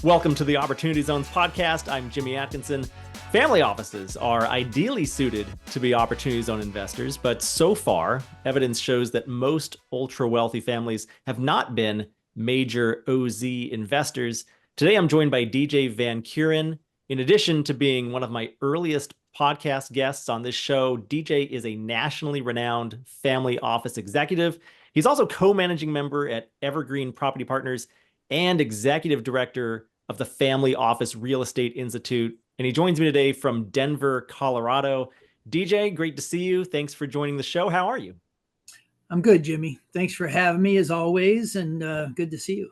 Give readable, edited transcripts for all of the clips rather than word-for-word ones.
Welcome to the Opportunity Zones podcast. I'm Jimmy Atkinson. Family offices are ideally suited to be Opportunity Zone investors, but so far, evidence shows that most ultra-wealthy families have not been major OZ investors. Today, I'm joined by DJ Van Keuren. In addition to being one of my earliest podcast guests on this show, DJ is a nationally renowned family office executive. He's also co-managing member at Evergreen Property Partners and executive director of the Family Office Real Estate Institute. And he joins me today from Denver, Colorado. DJ, great to see you. Thanks for joining the show. How are you? I'm good, Jimmy. Thanks for having me as always, and good to see you.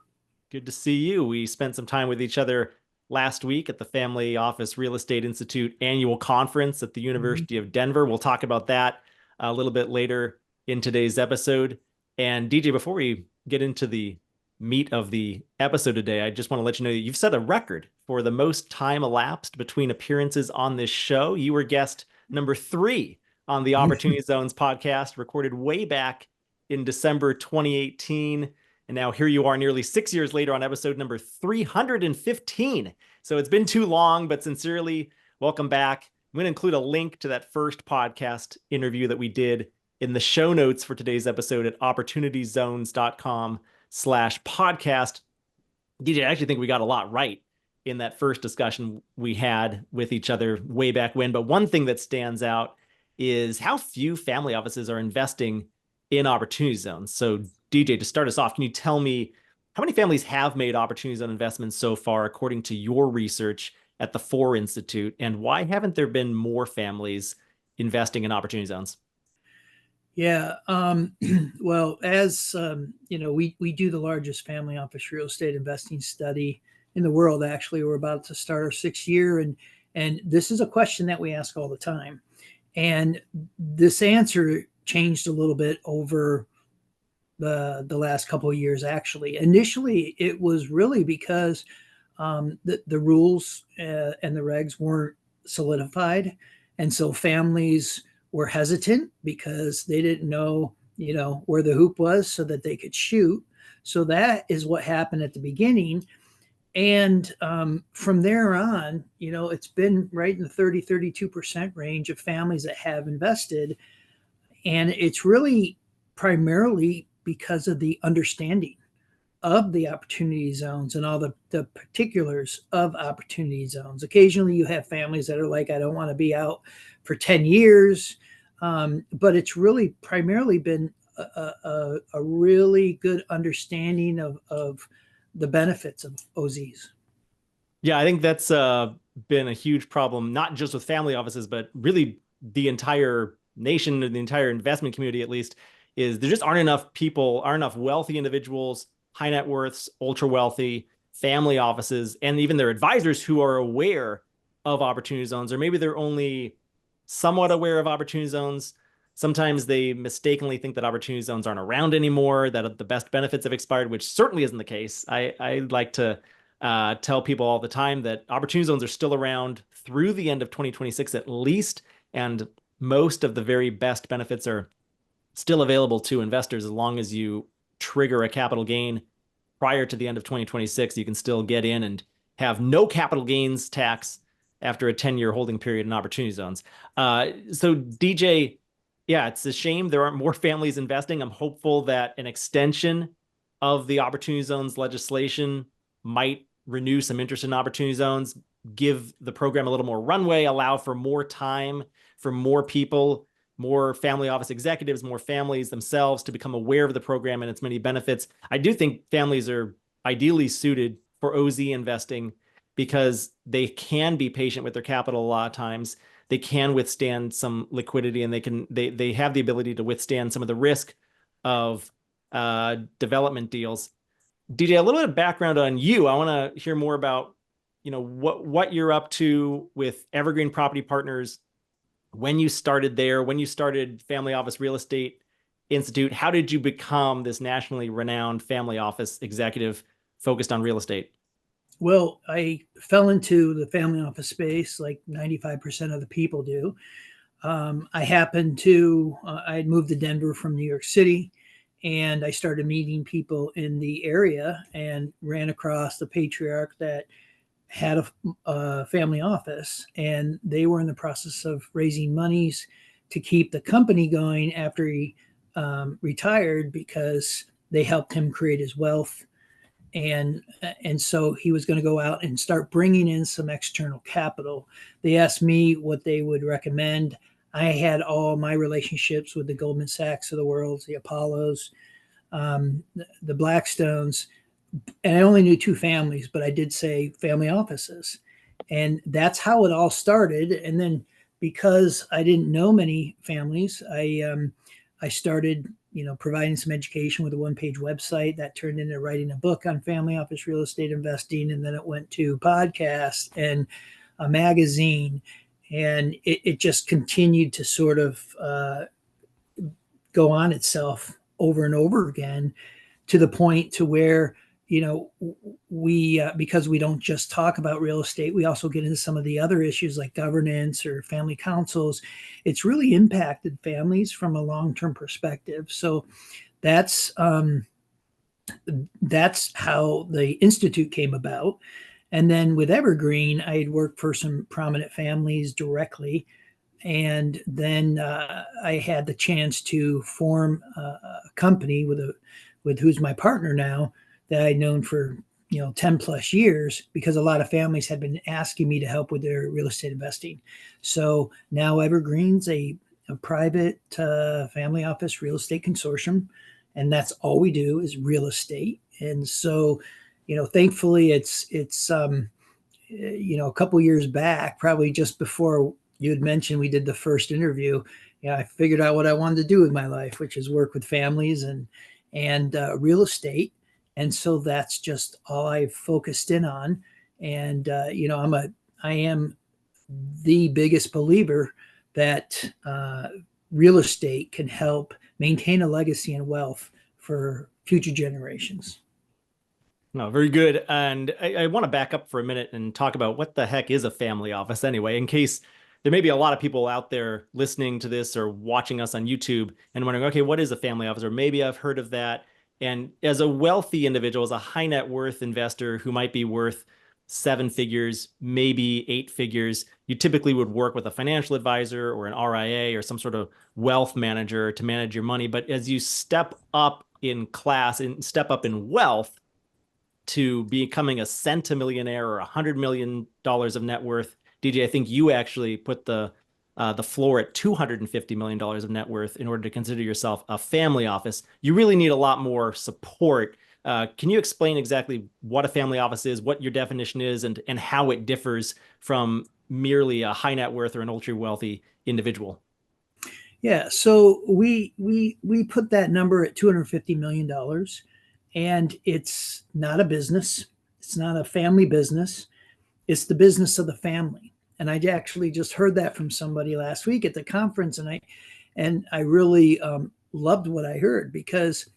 Good to see you. We spent some time with each other last week at the Family Office Real Estate Institute annual conference at the University of Denver. We'll talk about that a little bit later in today's episode. And DJ, before we get into the meat of the episode today, I just want to let you know that you've set a record for the most time elapsed between appearances on this show. You were guest number 3 on the Opportunity Zones podcast, recorded way back in December 2018. And now here you are nearly 6 years later on episode number 315. So it's been too long, but sincerely, welcome back. I'm going to include a link to that first podcast interview that we did in the show notes for today's episode at opportunityzones.com/podcast. DJ, I actually think we got a lot right in that first discussion we had with each other way back when. But one thing that stands out is how few family offices are investing in Opportunity Zones. So DJ, to start us off, can you tell me how many families have made Opportunity Zone investments so far, according to your research at the Fore Institute, and why haven't there been more families investing in Opportunity Zones? Yeah. Well, as you know, we do the largest family office real estate investing study in the world. Actually, we're about to start our 6th year, and this is a question that we ask all the time. And this answer changed a little bit over the last couple of years. Actually, initially, it was really because the rules and the regs weren't solidified, and so families were hesitant because they didn't know, where the hoop was so that they could shoot. So that is what happened at the beginning. And from there on, it's been right in the 30-32% range of families that have invested. And it's really primarily because of the understanding of the Opportunity Zones and all the particulars of Opportunity Zones. Occasionally you have families that are like, I don't want to be out for 10 years. But it's really primarily been a really good understanding of the benefits of OZs. Yeah, I think that's been a huge problem, not just with family offices, but really the entire nation and the entire investment community, at least, is there just aren't enough people, aren't enough wealthy individuals, high net worths, ultra wealthy, family offices, and even their advisors who are aware of Opportunity Zones, or maybe they're only somewhat aware of Opportunity Zones. Sometimes they mistakenly think that Opportunity Zones aren't around anymore, that the best benefits have expired, which certainly isn't the case. I like to tell people all the time that Opportunity Zones are still around through the end of 2026 at least, and most of the very best benefits are still available to investors. As long as you trigger a capital gain prior to the end of 2026, you can still get in and have no capital gains tax after a 10-year holding period in Opportunity Zones. So DJ, yeah, it's a shame there aren't more families investing. I'm hopeful that an extension of the Opportunity Zones legislation might renew some interest in Opportunity Zones, give the program a little more runway, allow for more time for more people, more family office executives, more families themselves to become aware of the program and its many benefits. I do think families are ideally suited for OZ investing because they can be patient with their capital a lot of times. They can withstand some liquidity, and they have the ability to withstand some of the risk of development deals. DJ, a little bit of background on you. I want to hear more about, what you're up to with Evergreen Property Partners, when you started there, when you started Family Office Real Estate Institute. How did you become this nationally renowned family office executive focused on real estate? Well, I fell into the family office space like 95% of the people do. I happened to, I had moved to Denver from New York City, And I started meeting people in the area and ran across the patriarch that had a family office, and they were in the process of raising monies to keep the company going after he retired, because they helped him create his wealth. And so he was going to go out and start bringing in some external capital. They asked me what they would recommend. I had all my relationships with the Goldman Sachs of the world, the Apollos, the Blackstones, and I only knew two families, but I did say family offices. And that's how it all started. And then, because I didn't know many families, I started, providing some education with a one-page website that turned into writing a book on family office real estate investing, and then it went to podcasts and a magazine, and it just continued to sort of go on itself over and over again, to the point to where, we because we don't just talk about real estate, we also get into some of the other issues like governance or family councils. It's really impacted families from a long-term perspective. So that's that's how the institute came about. And then with Evergreen, I had worked for some prominent families directly, and then I had the chance to form a company with who's my partner now, that I'd known for 10 plus years, because a lot of families had been asking me to help with their real estate investing. So now Evergreen's a private family office real estate consortium, and that's all we do is real estate. And so, thankfully, it's a couple years back, probably just before you had mentioned we did the first interview, I figured out what I wanted to do with my life, which is work with families and real estate. And so that's just all I've focused in on. And I am the biggest believer that real estate can help maintain a legacy and wealth for future generations. No, very good. And I want to back up for a minute and talk about what the heck is a family office anyway, in case there may be a lot of people out there listening to this or watching us on YouTube and wondering, okay, what is a family office? Or maybe I've heard of that. And as a wealthy individual, as a high net worth investor who might be worth seven figures, maybe eight figures, you typically would work with a financial advisor or an RIA or some sort of wealth manager to manage your money. But as you step up in class and step up in wealth, to becoming a centimillionaire or $100 million of net worth. DJ, I think you actually put the floor at $250 million of net worth in order to consider yourself a family office. You really need a lot more support. Can you explain exactly what a family office is, what your definition is, and how it differs from merely a high net worth or an ultra wealthy individual? Yeah, so we put that number at $250 million, and it's not a business. It's not a family business. It's the business of the family. And I actually just heard that from somebody last week at the conference, and I really loved what I heard, because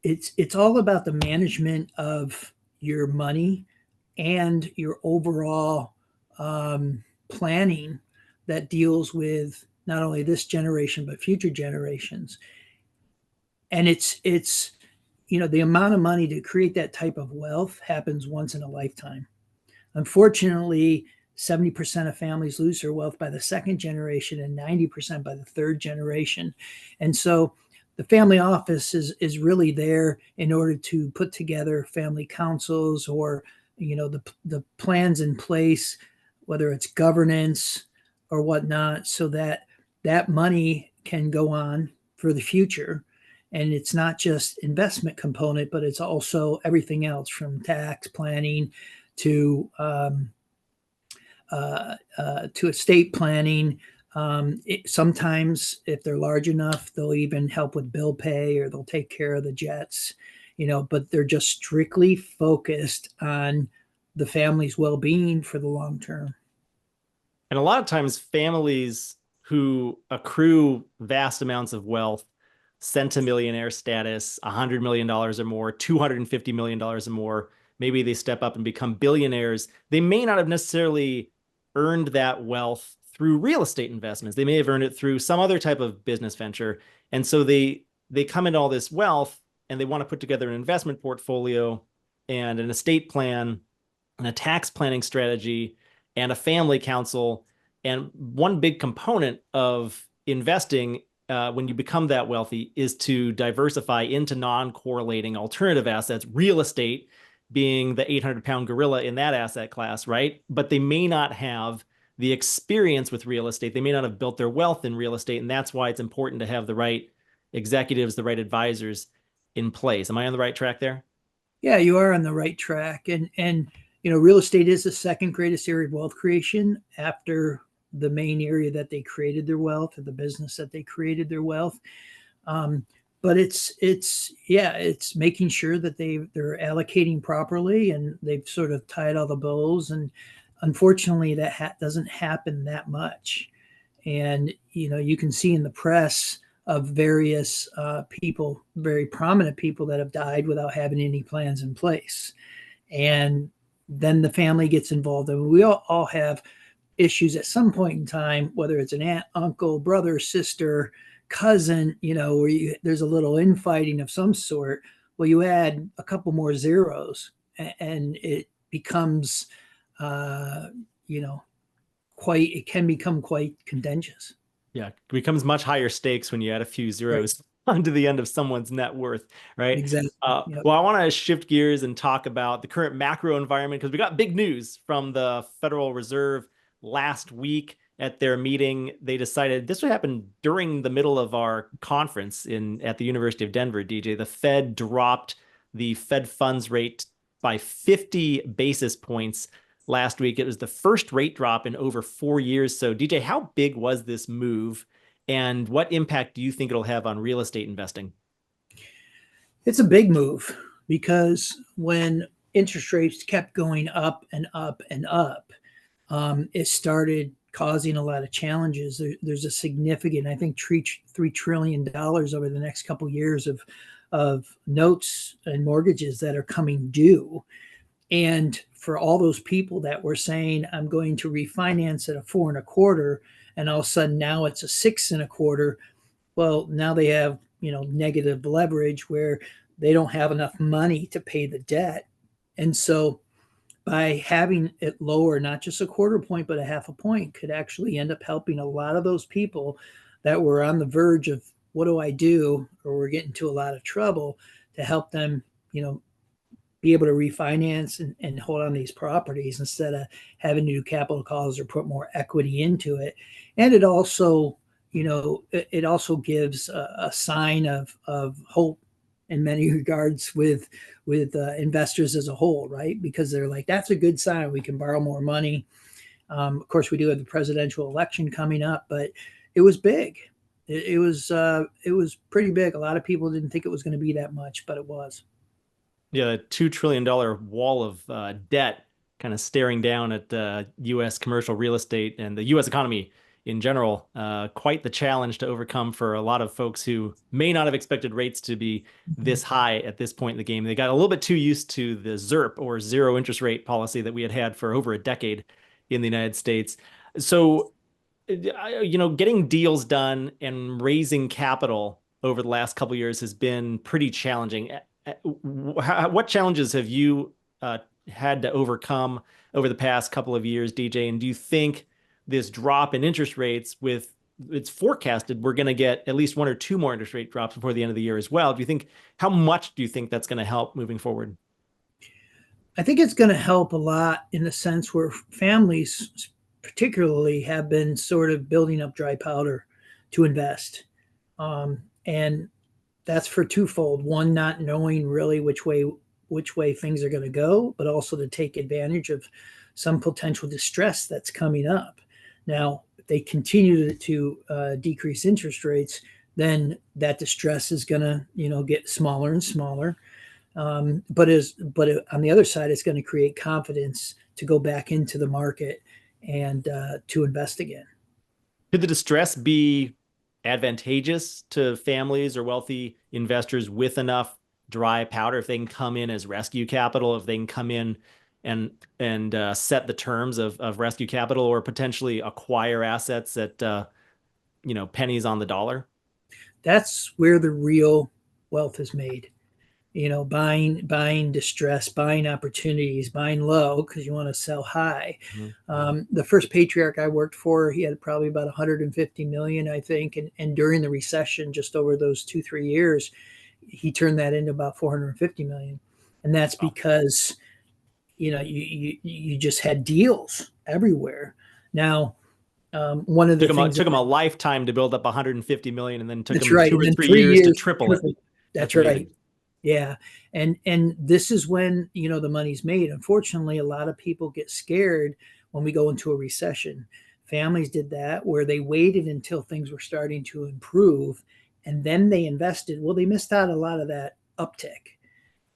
it's all about the management of your money and your overall planning that deals with not only this generation but future generations. And it's the amount of money to create that type of wealth happens once in a lifetime. Unfortunately, 70% of families lose their wealth by the second generation and 90% by the third generation. And so the family office is really there in order to put together family councils, or the plans in place, whether it's governance or whatnot, so that that money can go on for the future. And it's not just investment component, but it's also everything else, from tax planning to estate planning. Sometimes, if they're large enough, they'll even help with bill pay, or they'll take care of the jets, but they're just strictly focused on the family's well-being for the long term. And a lot of times families who accrue vast amounts of wealth, centimillionaire status, $100 million or more, $250 million or more, maybe they step up and become billionaires. They may not have necessarily earned that wealth through real estate investments. They may have earned it through some other type of business venture. And so they come into all this wealth and they want to put together an investment portfolio and an estate plan and a tax planning strategy and a family council. And one big component of investing when you become that wealthy is to diversify into non-correlating alternative assets, real estate being the 800-pound gorilla in that asset class, right? But they may not have the experience with real estate. They may not have built their wealth in real estate. And that's why it's important to have the right executives, the right advisors in place. Am I on the right track there? Yeah, you are on the right track. And real estate is the second greatest area of wealth creation after the main area that they created their wealth, or the business that they created their wealth. Um, but it's making sure that they're allocating properly, and they've sort of tied all the bows. And unfortunately, that doesn't happen that much. And you can see in the press of various people, very prominent people, that have died without having any plans in place. And then the family gets involved. I mean, we all have issues at some point in time, whether it's an aunt, uncle, brother, sister, cousin, where there's a little infighting of some sort. Well, you add a couple more zeros, and it becomes, uh, you know, it can become quite contentious. Yeah, it becomes much higher stakes when you add a few Right. zeros onto the end of someone's net worth, right? Exactly. Yep. Well, I want to shift gears and talk about the current macro environment because we got big news from the Federal Reserve last week at their meeting. They decided this would happen during the middle of our conference at the University of Denver, DJ. The Fed dropped the Fed funds rate by 50 basis points last week. It was the first rate drop in over 4 years. So, DJ, how big was this move, and what impact do you think it'll have on real estate investing? It's a big move because when interest rates kept going up and up and up, it started causing a lot of challenges. There's a significant, I think, $3 trillion over the next couple of years of notes and mortgages that are coming due. And for all those people that were saying, I'm going to refinance at a 4.25, and all of a sudden now it's a 6.25, well, now they have, negative leverage where they don't have enough money to pay the debt. And so by having it lower, not just a quarter point, but a half a point, could actually end up helping a lot of those people that were on the verge of, what do I do? Or we're getting into a lot of trouble, to help them, be able to refinance and hold on to these properties instead of having to do capital calls or put more equity into it. And it also, it also gives a sign of hope in many regards with investors as a whole, right? Because they're like, that's a good sign. We can borrow more money. Of course, we do have the presidential election coming up, but it was big. It was pretty big. A lot of people didn't think it was going to be that much, but it was. Yeah, a $2 trillion wall of debt kind of staring down at U.S. commercial real estate and the U.S. economy in general. Quite the challenge to overcome for a lot of folks who may not have expected rates to be this high at this point in the game. They got a little bit too used to the ZIRP, or zero interest rate policy, that we had for over a decade in the United States. So, getting deals done and raising capital over the last couple of years has been pretty challenging. What challenges have you had to overcome over the past couple of years, DJ? And do you think this drop in interest rates, with it's forecasted we're going to get at least one or two more interest rate drops before the end of the year as well? How much do you think that's going to help moving forward? I think it's going to help a lot in the sense where families, particularly, have been sort of building up dry powder to invest. And that's for twofold. One, not knowing really which way things are going to go, but also to take advantage of some potential distress that's coming up. Now, if they continue to decrease interest rates, then that distress is going to, get smaller and smaller. But on the other side, it's going to create confidence to go back into the market and to invest again. Could the distress be advantageous to families or wealthy investors with enough dry powder, if they can come in as rescue capital, if they can come in and set the terms of rescue capital, or potentially acquire assets at pennies on the dollar? That's where the real wealth is made. Buying distress, buying opportunities, buying low because you want to sell high. Mhm. The first patriarch I worked for, he had probably about 150 million, I think, and during the recession, just over those 2-3 years, he turned that into about 450 million, and that's Wow. because you just had deals everywhere. Now, one of the things Took that him a lifetime to build up 150 million, and then took that's him right, two and or then three three years to years, triple it. triple. That's That's right. amazing. Yeah. And this is when, the money's made. Unfortunately, a lot of people get scared when we go into a recession. Families did that where they waited until things were starting to improve and then they invested. Well, they missed out a lot of that uptick.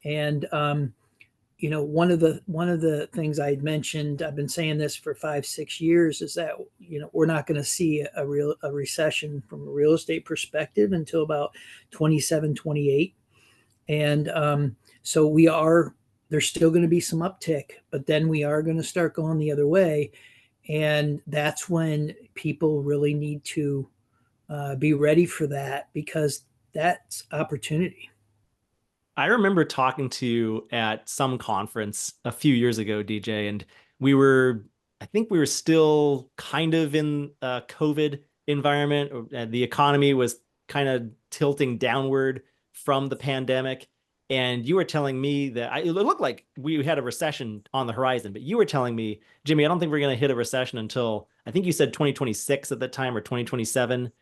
And one of the things I had mentioned, I've been saying this for 5-6 years, is that we're not going to see a recession from a real estate perspective until about 27, 28. And so there's still going to be some uptick, but then we are going to start going the other way. And that's when people really need to be ready for that, because that's opportunity. I remember talking to you at some conference a few years ago, DJ, and we were, I think we were still kind of in a COVID environment. The economy was kind of tilting downward from the pandemic. And you were telling me that it looked like we had a recession on the horizon, but you were telling me, Jimmy, I don't think we're going to hit a recession until I think you said 2026 at that time or 2027. Yes,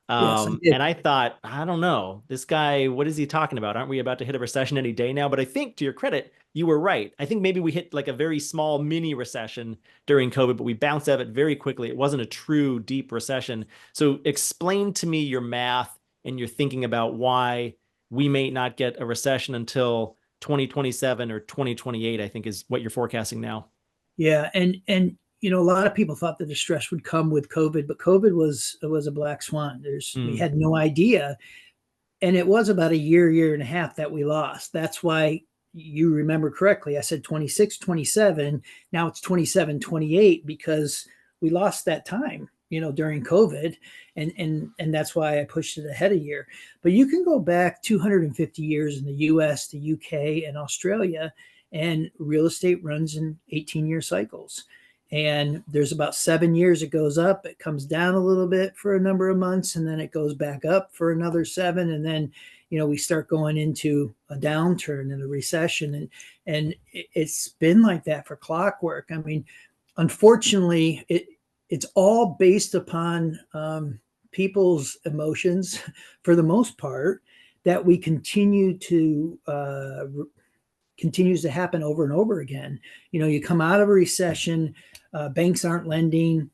I did. And I thought, I don't know, this guy, what is he talking about? Aren't we about to hit a recession any day now? But I think, to your credit, you were right. I think maybe we hit like a very small mini recession during COVID, but we bounced out of it very quickly. It wasn't a true deep recession. So explain to me your math and your thinking about why we may not get a recession until 2027 or 2028, I think is what you're forecasting now. Yeah, and a lot of people thought the distress would come with COVID, but COVID was a black swan. We Mm. had no idea, and it was about a year and a half that we lost. That's why you remember correctly. I said 26, 27. Now it's 27, 28 because we lost that time, during COVID. And that's why I pushed it ahead a year. But you can go back 250 years in the US, the UK, and Australia, and real estate runs in 18-year cycles. And there's about 7 years it goes up, it comes down a little bit for a number of months, and then it goes back up for another seven, and then we start going into a downturn and a recession, and it's been like that for clockwork. I mean, unfortunately, it's all based upon people's emotions for the most part, that we continues to happen over and over again. You come out of a recession, banks aren't lending,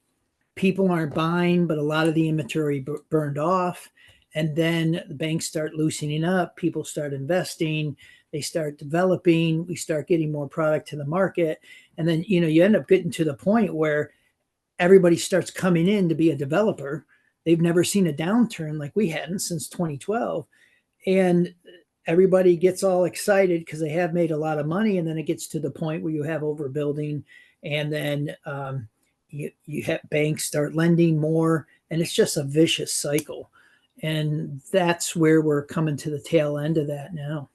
people aren't buying, but a lot of the inventory burned off. And then the banks start loosening up, people start investing, they start developing, we start getting more product to the market. And then, you end up getting to the point where everybody starts coming in to be a developer. They've never seen a downturn like we hadn't since 2012. And everybody gets all excited because they have made a lot of money. And then it gets to the point where you have overbuilding, and then you have banks start lending more, and it's just a vicious cycle. And that's where we're coming to the tail end of that now.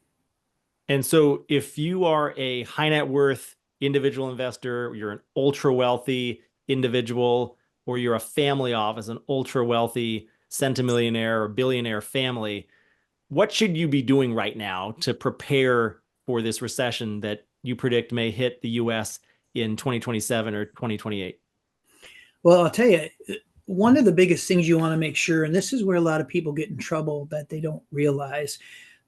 And so if you are a high net worth individual investor, you're an ultra wealthy individual, or you're a family office, an ultra wealthy centimillionaire or billionaire family, what should you be doing right now to prepare for this recession that you predict may hit the US in 2027 or 2028? Well, I'll tell you, one of the biggest things you want to make sure, and this is where a lot of people get in trouble, that they don't realize,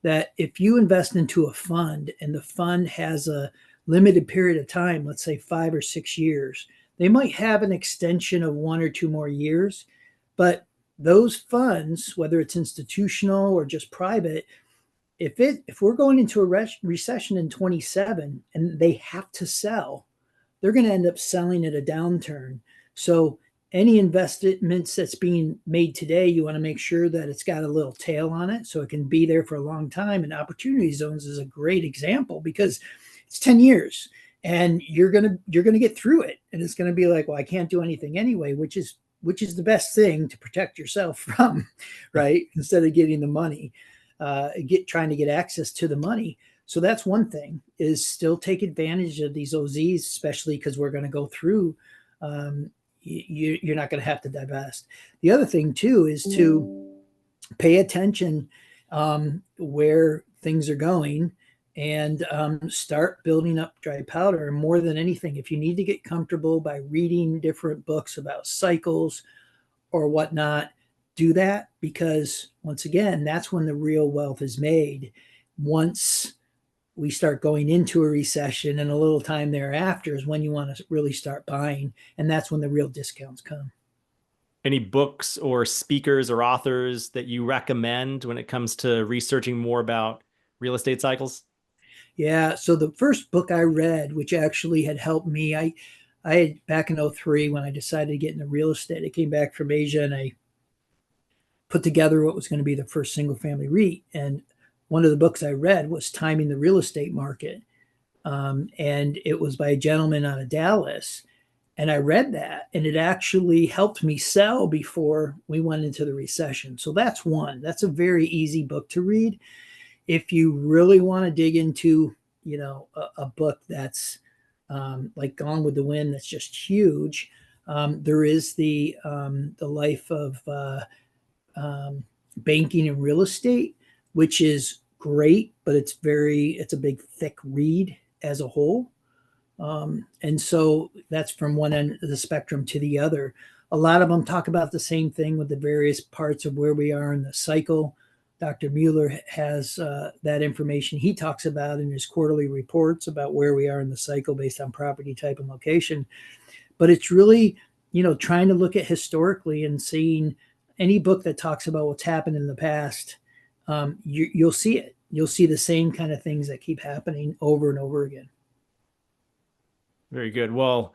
that if you invest into a fund and the fund has a limited period of time, let's say 5 or 6 years, they might have an extension of 1 or 2 more years, but those funds, whether it's institutional or just private, if we're going into a recession in 27 and they have to sell, they're going to end up selling at a downturn. So any investments that's being made today, you want to make sure that it's got a little tail on it so it can be there for a long time. And opportunity zones is a great example because it's 10 years and you're going to get through it. And it's going to be like, well, I can't do anything anyway, which is which is the best thing to protect yourself from, right? Instead of getting the money, trying to get access to the money. So that's one thing, is still take advantage of these OZs, especially because we're going to go through. You're not going to have to divest. The other thing too is to pay attention where things are going, and start building up dry powder. And more than anything, if you need to get comfortable by reading different books about cycles or whatnot, do that, because once again, that's when the real wealth is made. Once we start going into a recession, and a little time thereafter is when you want to really start buying, and that's when the real discounts come. Any books or speakers or authors that you recommend when it comes to researching more about real estate cycles? Yeah. So the first book I read, which actually had helped me, I had back in '03 when I decided to get into real estate. I came back from Asia and I put together what was going to be the first single family REIT. And one of the books I read was Timing the Real Estate Market. And it was by a gentleman out of Dallas. And I read that, and it actually helped me sell before we went into the recession. So that's one. That's a very easy book to read. If you really want to dig into, a book that's like Gone with the Wind, that's just huge. There is the life of banking and real estate, which is great, but it's a big thick read as a whole. And so that's from one end of the spectrum to the other. A lot of them talk about the same thing with the various parts of where we are in the cycle. Dr. Mueller has that information he talks about in his quarterly reports about where we are in the cycle based on property type and location. But it's really, trying to look at historically and seeing any book that talks about what's happened in the past. You'll see it. You'll see the same kind of things that keep happening over and over again. Very good. Well,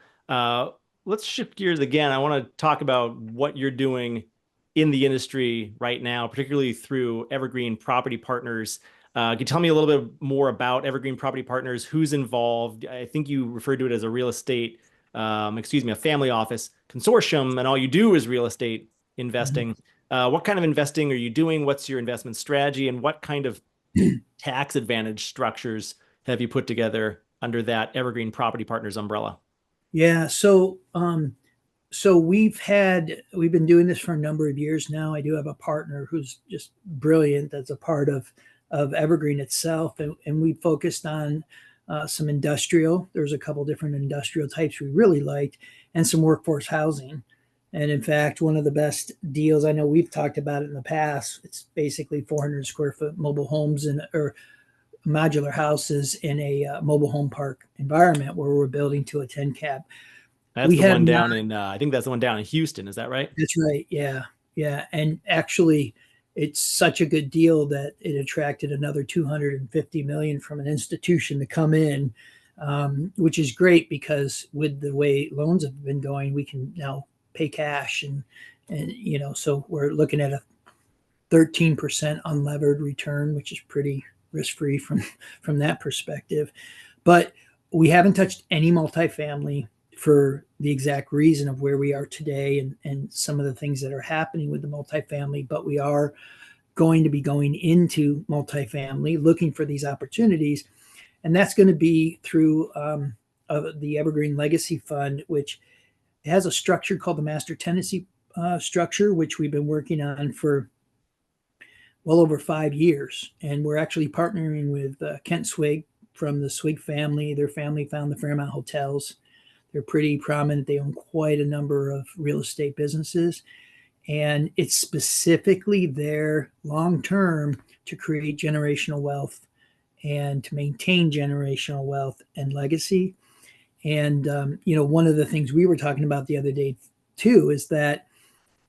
let's shift gears again. I want to talk about what you're doing in the industry right now, particularly through Evergreen Property Partners. Can you tell me a little bit more about Evergreen Property Partners? Who's involved? I think you referred to it as a real estate, a family office consortium, and all you do is real estate investing. What kind of investing are you doing? What's your investment strategy, and what kind of tax advantage structures have you put together under that Evergreen Property Partners umbrella? Yeah. So we've been doing this for a number of years now. I do have a partner who's just brilliant. That's a part of Evergreen itself, and we focused on some industrial. There's a couple different industrial types we really liked, and some workforce housing. And in fact, one of the best deals, I know we've talked about it in the past. It's basically 400 square foot mobile homes or modular houses in a mobile home park environment where we're building to a 10 cap. That's We the have one not. down in, I think that's the one down in Houston. Is that right? That's right. Yeah. Yeah. And actually, it's such a good deal that it attracted another 250 million from an institution to come in, which is great because with the way loans have been going, we can now pay cash, and so we're looking at a 13% unlevered return, which is pretty risk free from that perspective. But we haven't touched any multifamily for the exact reason of where we are today, and some of the things that are happening with the multifamily. But we are going to be going into multifamily, looking for these opportunities, and that's going to be through the Evergreen Legacy Fund, which has a structure called the Master Tenancy structure, which we've been working on for well over 5 years. And we're actually partnering with Kent Swig from the Swig family. Their family found the Fairmont Hotels. They're pretty prominent. They own quite a number of real estate businesses. And it's specifically there long term to create generational wealth and to maintain generational wealth and legacy. And, one of the things we were talking about the other day, too, is that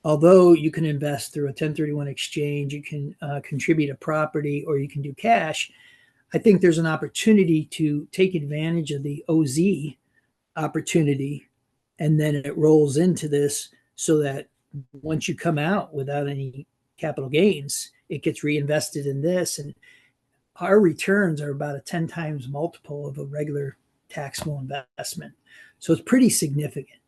although you can invest through a 1031 exchange, you can contribute a property, or you can do cash, I think there's an opportunity to take advantage of the OZ opportunity, and then it rolls into this so that once you come out without any capital gains, it gets reinvested in this. And our returns are about a 10 times multiple of a regular taxable investment. So it's pretty significant.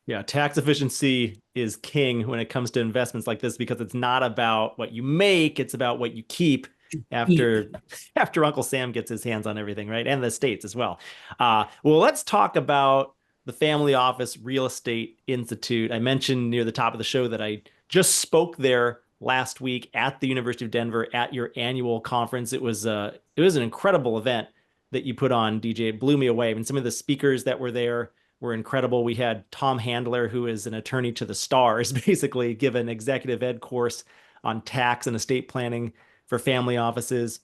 Yeah, tax efficiency is king when it comes to investments like this because it's not about what you make, it's about what you keep Eat. after after Uncle Sam gets his hands on everything, right? And the estates as well. Well, let's talk about the Family Office Real Estate Institute. I mentioned near the top of the show that I just spoke there last week at the University of Denver at your annual conference. It was an incredible event that you put on, DJ. It blew me away. I mean, some of the speakers that were incredible. We had Tom Handler, who is an attorney to the stars, basically give an executive ed course on tax and estate planning for family offices.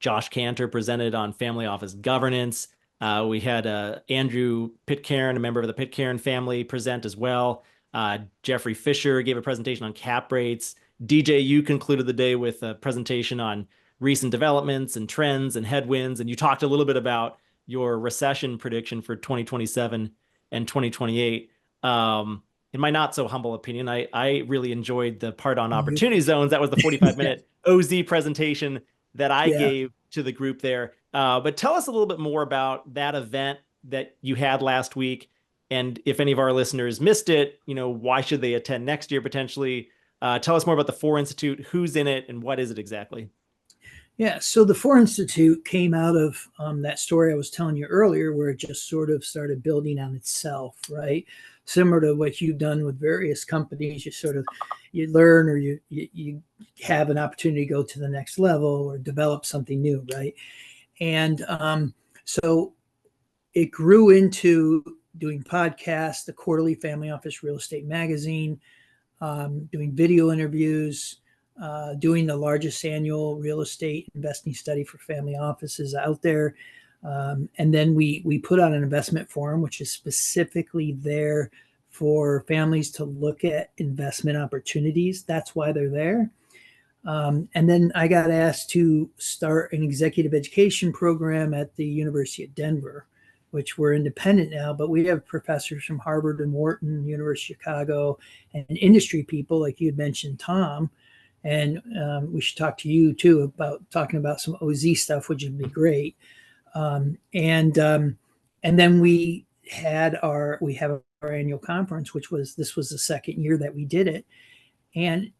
Josh Cantor presented on family office governance. We had Andrew Pitcairn, a member of the Pitcairn family, present as well. Jeffrey Fisher gave a presentation on cap rates. DJU concluded the day with a presentation on recent developments and trends and headwinds. And you talked a little bit about your recession prediction for 2027 and 2028. In my not so humble opinion, I really enjoyed the part on opportunity zones. That was the 45-minute OZ presentation that I Yeah. gave to the group there. But tell us a little bit more about that event that you had last week. And if any of our listeners missed it, why should they attend next year potentially? Tell us more about the Four Institute, who's in it, and what is it exactly? Yeah, so the Four Institute came out of that story I was telling you earlier, where it just sort of started building on itself, right? Similar to what you've done with various companies, you learn or you have an opportunity to go to the next level or develop something new, right? And so it grew into doing podcasts, the quarterly Family Office Real Estate magazine, doing video interviews, doing the largest annual real estate investing study for family offices out there. And then we put on an investment forum, which is specifically there for families to look at investment opportunities. That's why they're there. And then I got asked to start an executive education program at the University of Denver, which we're independent now, but we have professors from Harvard and Wharton, University of Chicago, and industry people like you had mentioned, Tom. And we should talk to you too about talking about some OZ stuff, which would be great. And then we have our annual conference, this was the second year that we did it. And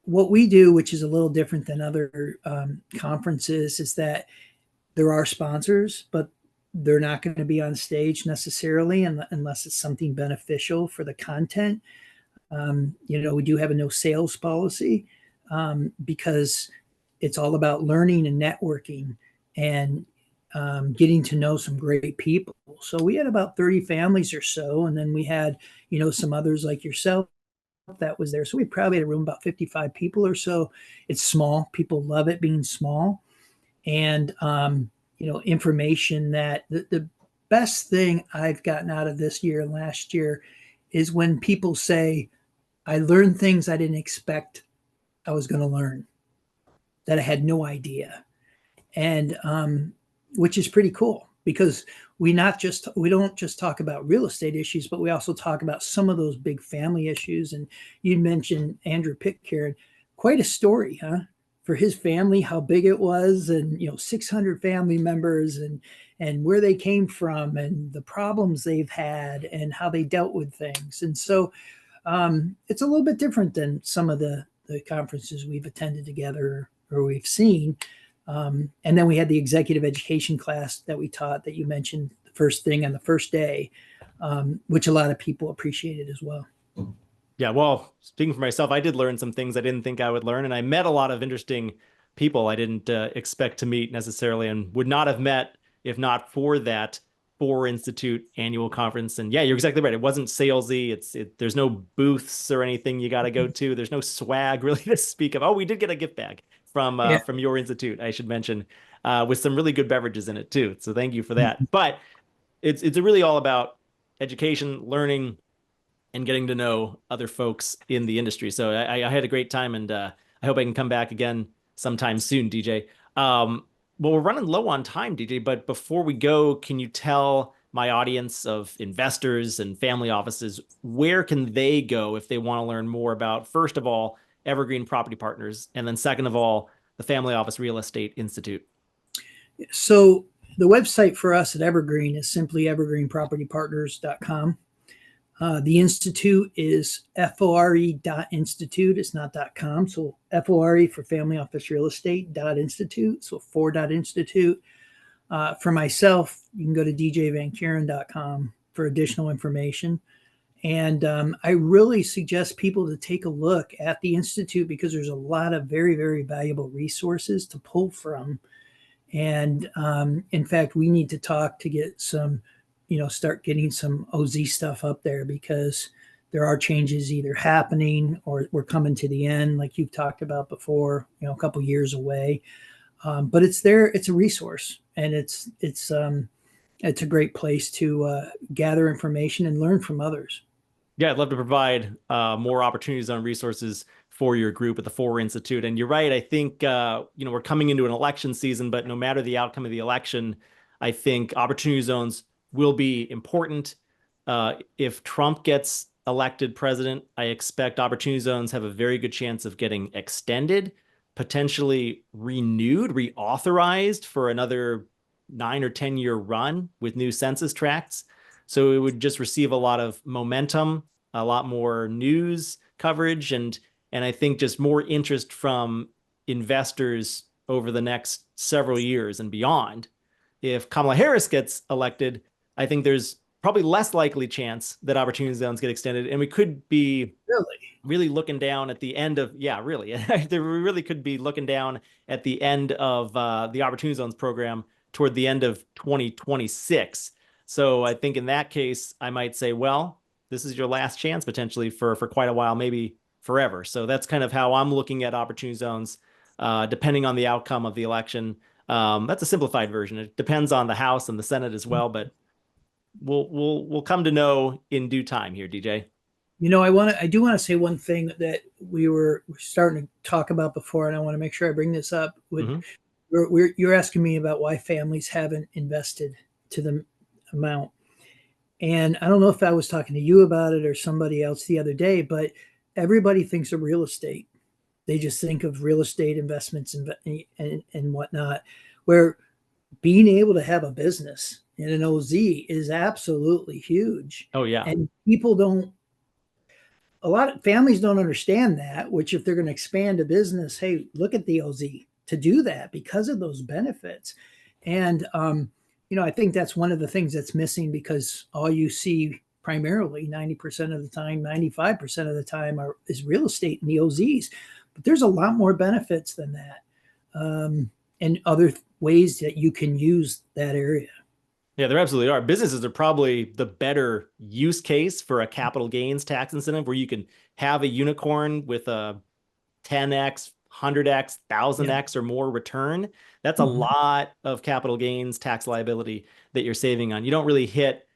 what we do, which is a little different than other conferences, is that there are sponsors, but they're not going to be on stage necessarily unless it's something beneficial for the content. We do have a no sales policy because it's all about learning and networking and getting to know some great people. So we had about 30 families or so, and then we had, some others like yourself that was there. So we probably had a room about 55 people or so. It's small. People love it being small. And information that the best thing I've gotten out of this year and last year is when people say, I learned things I didn't expect I was going to learn, that I had no idea. And which is pretty cool because we don't just talk about real estate issues, but we also talk about some of those big family issues. And you mentioned Andrew Pitcairn, quite a story, huh? For his family, how big it was, and 600 family members, and where they came from, and the problems they've had, and how they dealt with things. And so it's a little bit different than some of the conferences we've attended together or we've seen. And then we had the executive education class that we taught that you mentioned the first thing on the first day, which a lot of people appreciated as well. Yeah, well, speaking for myself, I did learn some things I didn't think I would learn, and I met a lot of interesting people I didn't expect to meet necessarily, and would not have met if not for that Four Institute annual conference. And yeah, you're exactly right. It wasn't salesy. There's no booths or anything you got to go to. There's no swag really to speak of. Oh, we did get a gift bag Yeah. from your institute, I should mention, with some really good beverages in it too. So thank you for that. But it's really all about education, learning, and getting to know other folks in the industry. So I had a great time, and I hope I can come back again sometime soon, DJ. Well, we're running low on time, DJ, but before we go, can you tell my audience of investors and family offices where can they go if they want to learn more about, first of all, Evergreen Property Partners, and then second of all, the Family Office Real Estate Institute? So the website for us at Evergreen is simply evergreenpropertypartners.com. The institute is FORE.institute. It's not .com. So FORE for Family Office Real Estate .institute. So for.institute. For myself, you can go to djvankeuren.com for additional information. And I really suggest people to take a look at the Institute because there's a lot of very, very valuable resources to pull from. And in fact, we need to talk to get some, start getting some OZ stuff up there because there are changes either happening or we're coming to the end, like you've talked about before, a couple years away. But it's there. It's a resource, and it's a great place to gather information and learn from others. Yeah, I'd love to provide more opportunities on resources for your group at the Forward Institute. And you're right. I think we're coming into an election season, but no matter the outcome of the election, I think opportunity zones will be important. If Trump gets elected president, I expect opportunity zones have a very good chance of getting extended, potentially renewed, reauthorized for another 9 or 10 year run with new census tracts. So it would just receive a lot of momentum, a lot more news coverage, and I think just more interest from investors over the next several years and beyond. If Kamala Harris gets elected, I think there's probably less likely chance that opportunity zones get extended, and we could be really looking down at the end of really we really could be looking down at the end of the opportunity zones program toward the end of 2026. So I think in that case, I might say, well, this is your last chance potentially for quite a while, maybe forever. So that's kind of how I'm looking at opportunity zones, depending on the outcome of the election. That's a simplified version. It depends on the House and the Senate as well, but we'll come to know in due time here, DJ. I do want to say one thing that we were starting to talk about before, and I want to make sure I bring this up. You're asking me about why families haven't invested to the amount. And I don't know if I was talking to you about it or somebody else the other day, but everybody thinks of real estate. They just think of real estate investments and whatnot, where being able to have a business in an OZ is absolutely huge. Oh, yeah. And a lot of families don't understand that, which if they're going to expand a business, hey, look at the OZ to do that because of those benefits. And, I think that's one of the things that's missing because all you see primarily 90% of the time, 95% of the time is real estate in the OZs. But there's a lot more benefits than that and other ways that you can use that area. Yeah, there absolutely are. Businesses are probably the better use case for a capital gains tax incentive where you can have a unicorn with a 10x, 100x, 1000x or more return. That's a lot of capital gains tax liability that you're saving on. You don't really hit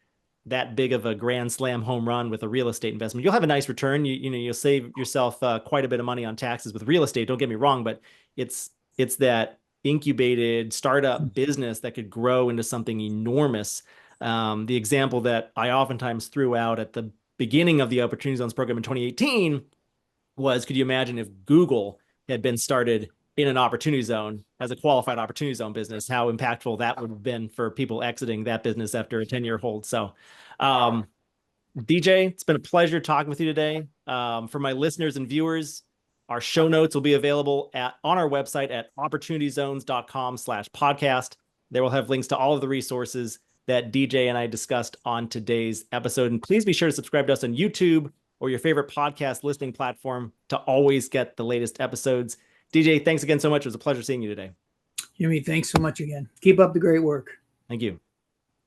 that big of a grand slam home run with a real estate investment. You'll have a nice return. You'll save yourself quite a bit of money on taxes with real estate. Don't get me wrong, but it's that incubated startup business that could grow into something enormous. The example that I oftentimes threw out at the beginning of the Opportunity Zones program in 2018 was, could you imagine if Google had been started in an opportunity zone as a qualified opportunity zone business, how impactful that would have been for people exiting that business after a 10-year hold. So, DJ, it's been a pleasure talking with you today. For my listeners and viewers, our show notes will be available on our website at opportunityzones.com/podcast. There will have links to all of the resources that DJ and I discussed on today's episode. And please be sure to subscribe to us on YouTube or your favorite podcast listening platform to always get the latest episodes. DJ, thanks again so much. It was a pleasure seeing you today. Jimmy, thanks so much again. Keep up the great work. Thank you.